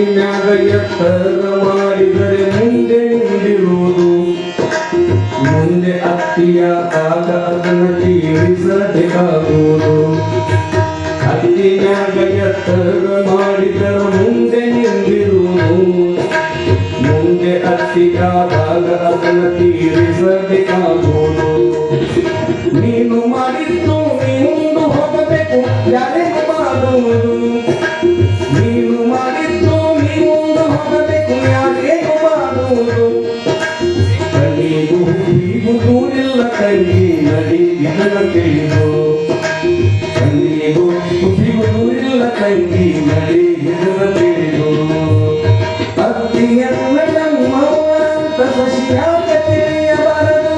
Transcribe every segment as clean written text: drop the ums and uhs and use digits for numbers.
ಅತ್ತಿನ್ಯಾಗ ಎತ್ತರ ಮಾಡಿದರೆ ಮುಂದೆ ನಿಂದಿರುವುದು ಮುಂದೆ ಅತ್ತಿಯಾದಾಗ ಅದನ್ನು ತೀರಿಸಬೇಕಾಗುವುದು ಅತ್ತಿನ್ಯಾಗ ಎತ್ತರ ಮಾಡಿದರ ಮುಂದೆ ನಿಂದಿರುವುದು ಮುಂದೆ ಅತ್ತಿಯಾದಾಗ ಅದನ್ನು ತೀರಿಸಬೇಕಾಗುವುದು ನೀನು ಮಾಡಿದ್ದು ನೀನು ಹೋಗಬೇಕು ಯಾರೇನು ಮಾಡುವುದು ನೀನು ಮಾಡಿದ್ದು ನೀನು ಹೋಗಬೇಕು ಯಾರೇನು ಮಾಡುವುದು ಕಣ್ಣಿಗೂ ಹೀಗೂ ದೂರಿಲ್ಲ ಕಣ್ಣಿ ನಡಿ ಇದನ್ನ ತಿಳಿದು ಕಣ್ಣಿಗೂ ಹೀಗೂ ದೂರಿಲ್ಲ ಕಣ್ಣಿ ನಡಿ ಇದನ್ನ ತಿಳಿದು ಅತ್ತಿಯನ್ನ ನಮ್ಮವ್ವ ಅಂತ ಸಸಿಯಾಗ ತಿಳಿಯಬಾರದು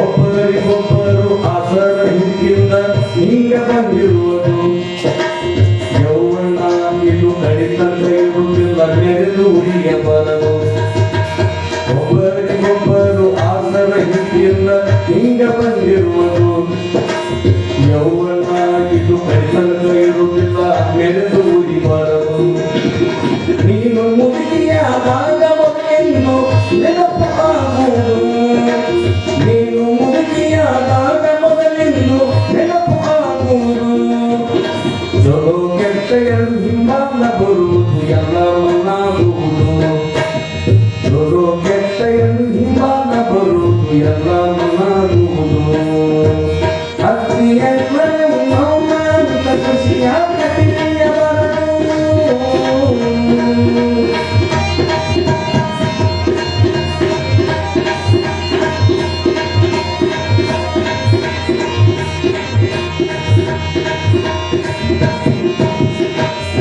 ಒಬ್ಬರಿಗೊಬ್ಬರು ಆಸರ ಹಿಂದಿಂದ ಹಿಂಗ ಬಂದಿರುವುದು ಯೌವನ ಇದು ಕಡಿತಂತೆ ಇರುವುದಿಲ್ಲ ನೆರೆದು ಉಳಿಯಬಾರದು ಒಬ್ಬರಿಗೊಬ್ಬರು ಆಸರ ಹಿಂದಿಂದ ಹಿಂಗ ಬಂದಿರುವುದು ಯೌವನ ಇದು ಕಡಿತಂತೆ ಇರುವುದಿಲ್ಲ ನೆರೆದು ಉಳಿಬಾರದು ನೀನು ಮುದುಕಿಯಾದಾಗ ಮಕ್ಕನ್ನು ನೆನಪು ಆಗುವುದು ನೀನು ಮುದುಕಿಯಾದಾಗ ಮೊದಲಿಂದು ನೆನಪು ಆಗುವುದು ಜಗೋ ಕೆಟ್ಟೆಯರು ಹಿಂಬಾಲ ಬರುವುದು ಎಲ್ಲವನ್ನಾಗುವುದು ಜಗೋ ಕೆಟ್ಟೆಯರು ಹಿಂಬಾಲ ಬರುವುದು ಎಲ್ಲವನ್ನಾಗುವುದು ಅತ್ತಿಯನ್ನ ಮೌನ ಅಂತ ಖುಷಿಯಾಗ ತಿಳಿಯಬಾರದು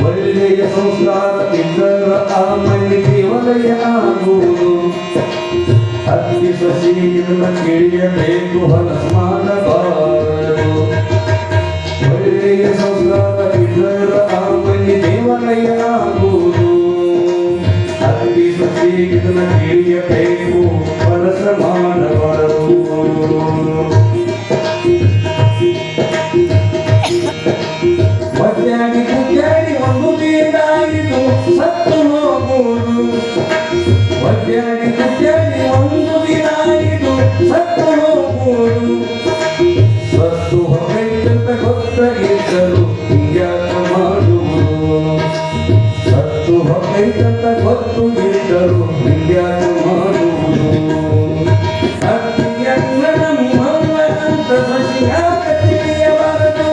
ಒಳ್ಳೆಯ ಸಂಸ್ಕಾರ ಇದ್ದರ ಆ ಮನೆಗೆ ಒಲೆಯ ಆಗುವುದು ಅತ್ತಿ ಸಸಿ ಇದನ್ನ ಕೇಳಿಯಬೇಕು ಹೊಲಸು ಮಾಡಬಾರದು ಒಳ್ಳೆಯ ಸಂಸ್ಕಾರ ಇದ್ದರ ಆ ಮನೆಗೆ ಒಲೆಯ ಆಗುವುದು ಅತ್ತಿ ಸಸಿ ಇದನ್ನ ಕೇಳಿಯಬೇಕು ಹೊಲಸು ಮಾಡಬಾರದು ಒದ್ದಾಡಿ ಕುದ್ದಾಡಿ ಒಂದು ದಿನಾಯಿತು ಸತ್ತು ಹೋಗುವುದು ಒದ್ದಾಡಿ ಕುದ್ದಾಡಿ ಒಂದು ದಿನಾಯಿತು ಸತ್ತು ಹೋಗುವುದು ಸತ್ತು ಹೊರೈತಂತ ಗೊತ್ತಾಗಿದ್ದರು ಹಿಂಗ್ಯಾಕ ಮಾಡುವುದು ಸತ್ತು ಹೊರೈತಂತ ಗೊತ್ತು ಇದ್ದರು ಹಿಂಗ್ಯಾಕ ಮಾಡುವುದು ಅತ್ತಿಯನ್ನ ನಮ್ಮವ್ವ ಅಂತ ಸಸಿಯಾಗ ತಿಳಿಯಬಾರದು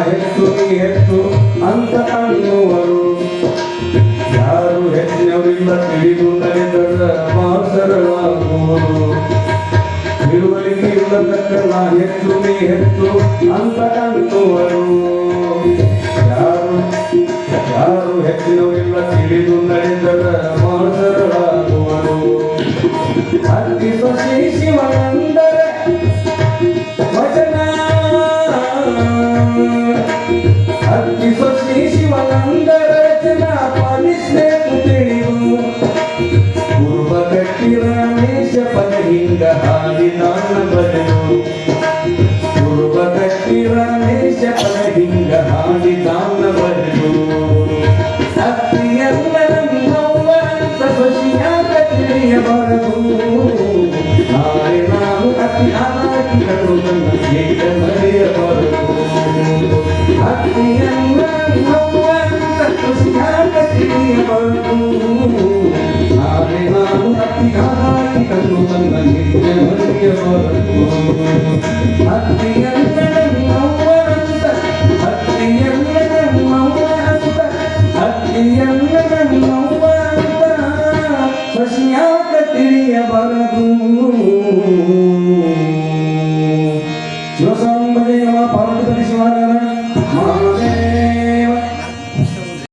ಹೆಚ್ಚು ನೀ ಹೆಚ್ಚು ಅಂತ ಅನ್ನುವರು ಯಾರು ಹೆಚ್ಚಿನವರಿಲ್ಲ ತಿಳಿದು ನಡೆದರ ಮಾಸರವಾಗುವರು ತಿಳುವಳಿಕೆ ಇಲ್ಲದಕ್ಕೆಲ್ಲ ಹೆಚ್ಚು ನೀ ಹೆಚ್ಚು ಅಂತ ಅನ್ನುವರು ಯಾರು ಹೆಚ್ಚಿನವರಿಲ್ಲ ತಿಳಿದು ನಡೆದರ ಮಾಸರವಾಗುವರು ಅತಿ ಸಸಿ ಶಿವನಂದರ ವಚನ ಅತಿ ಸಸಿ ಶಿವನಂದರ ರಚನಾ ಪಾಲಿಸಬೇಕು ತಿಳಿದು ಪೂರ್ವ ಗಟ್ಟಿ ರಮೇಶ ಪದ ಹಿಂಗ ಹಾಡಿದಾನ ಬರೆದು ಪೂರ್ವ ಗಟ್ಟಿ ರಮೇಶ ಪದ ಹಿಂಗ ಹಾಡಿದಾನ ಬರೆದು ಅತ್ತಿಯಲ್ಲ ನಮ್ಮವ್ವ ಅಂತ ಸಸಿಯಾಗ ತಿಳಿಯಬಾರದು ನಾಳೆ ನಾನು ಅತಿ ಆಗಿ ಕಡುವುದು